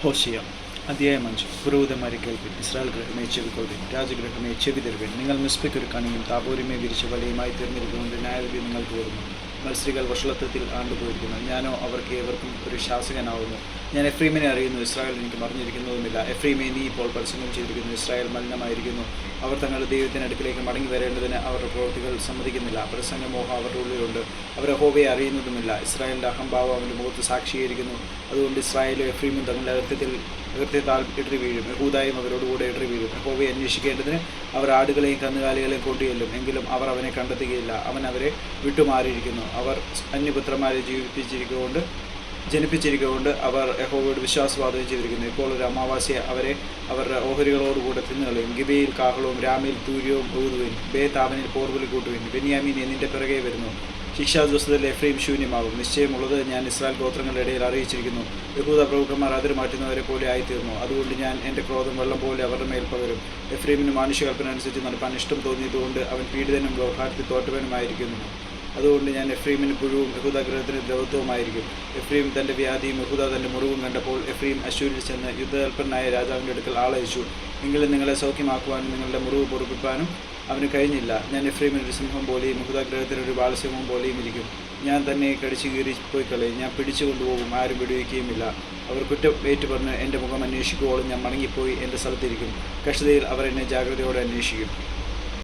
ഹോശിയ അധ്യായം 5. പുരോഹിതന്മാരെ കേൾപ്പിൻ, ഇസ്രായേൽ ഗൃഹമേ ചെവിക്കൊള്ളുവിൻ, രാജഗൃഹമേ ചെവി തരുവിൻ. നിങ്ങൾ മിസ്പയ്ക്കൊരു കണിയും താബോരിമേ വിരിച്ച വലയുമായി തീർന്നിരിക്കുന്നുണ്ട്. ന്യായവിധി നിങ്ങൾക്ക് വരുന്നു. മത്സരികൾ വഷളത്വത്തിൽ ആണ്ടുപോയിരിക്കുന്നു. ഞാനോ അവർക്ക് ഏവർക്കും ഒരു ശാസകനാവുന്നു. ഞാൻ എഫ്രീമിനെ അറിയുന്നു, ഇസ്രായേൽ എനിക്ക് മറിഞ്ഞിരിക്കുന്നതുമില്ല. എഫ്രീമെ, നീ ഇപ്പോൾ പ്രസംഗം ചെയ്തിരിക്കുന്നു, ഇസ്രായേൽ മലിനമായിരിക്കുന്നു. അവർ തങ്ങളുടെ ദൈവത്തിൻ്റെ അടുക്കിലേക്ക് മടങ്ങി വരേണ്ടതിന് അവരുടെ പ്രവൃത്തികൾ സമ്മതിക്കുന്നില്ല. പ്രസംഗമോഹം അവരുടെ ഉള്ളിലുണ്ട്, അവർ യഹോവയെ അറിയുന്നതുമില്ല. ഇസ്രായേലിൻ്റെ അഹംഭാവം അവൻ്റെ മുഖത്ത് സാക്ഷിയായിരിക്കുന്നു. അതുകൊണ്ട് ഇസ്രായേലും എഫ്രീമും തങ്ങളുടെ അകൃത്യത്താൽ ഇടറി വീഴും, യഹൂദായും അവരോടുകൂടെ ഇടറി വീഴും. യഹോവയെ അന്വേഷിക്കേണ്ടതിന് അവർ ആടുകളെയും കന്നുകാലികളെയും കൊണ്ടുചെല്ലും, എങ്കിലും അവർ അവനെ കണ്ടെത്തുകയില്ല. അവൻ അവരെ വിട്ടുമാറിയിരിക്കുന്നു. അവർ അന്യപുത്രന്മാരെ ജനിപ്പിച്ചിരിക്കൊണ്ട് അവർ യഹോവയോട് വിശ്വാസവാദം ചെയ്തിരിക്കുന്നു. ഇപ്പോൾ ഒരു അമാവാസ്യ അവരെ അവരുടെ ഓഹരികളോടുകൂടെ തിന്നുകളയും. ഗിബയിൽ കാഹളവും രാമയിൽ തൂര്യവും ഊതുവിൻ, ബേതാവനിൽ പോർവിളി കൂട്ടുവിൻ. ബെന്യാമീനെ, നിന്റെ പിറകെ വരുന്നു. ശിക്ഷാദിവസത്തിൽ എഫ്രൈം ശൂന്യമാകും. നിശ്ചയമുള്ളത് ഞാൻ ഇസ്രായേൽ ഗോത്രങ്ങളുടെ ഇടയിൽ അറിയിച്ചിരിക്കുന്നു. യഹൂദ പ്രഭുക്കന്മാർ അതിര് മാറ്റുന്നവരെ പോലെ ആയിത്തീർന്നു. അതുകൊണ്ട് ഞാൻ എൻ്റെ ക്രോധം വെള്ളം പോലെ അവരുടെ മേൽ പകരും. എഫ്രൈമിന് മാനുഷികൽപ്പന അനുസരിച്ച് നടപ്പാൻ ഇഷ്ടം തോന്നിയതുകൊണ്ട് അവൻ പീഡിതനും വ്യവഹാരത്തിൽ തോറ്റവനുമായിരിക്കുന്നു. അതുകൊണ്ട് ഞാൻ എഫ്രീമിന് പുഴുവും യഹൂദ ഗൃഹത്തിന് ദ്രവത്വവുമായിരിക്കും. എഫ്രീം തൻ്റെ വ്യാധിയും യഹൂദ തൻ്റെ മുറിവും കണ്ടപ്പോൾ എഫ്രീം അശ്ശൂരിൽ ചെന്ന് യുദ്ധതൽപ്പനായ രാജാവിൻ്റെ അടുക്കൽ ആളയച്ചു. എങ്കിലും നിങ്ങളെ സൗഖ്യമാക്കുവാനും നിങ്ങളുടെ മുറിവ് പൊറുപ്പിപ്പാനും അവന് കഴിഞ്ഞില്ല. ഞാൻ എഫ്രീമിന് ഒരു സിംഹം പോലെയും യഹൂദ ഗൃഹത്തിനൊരു ബാലസിംഹം പോലെയും ഇരിക്കും. ഞാൻ തന്നെ കടിച്ചു കീറി പോയി കളയും. ഞാൻ പിടിച്ചു കൊണ്ടുപോകും, ആരും വെടിവെക്കുകയുമില്ല. അവർ കുറ്റം ഏറ്റു പറഞ്ഞ് എൻ്റെ മുഖം അന്വേഷിക്കുവോളും ഞാൻ മടങ്ങിപ്പോയി എൻ്റെ സ്ഥലത്തിരിക്കും. കഷ്ടതയിൽ അവർ എന്നെ ജാഗ്രതയോടെ അന്വേഷിക്കും.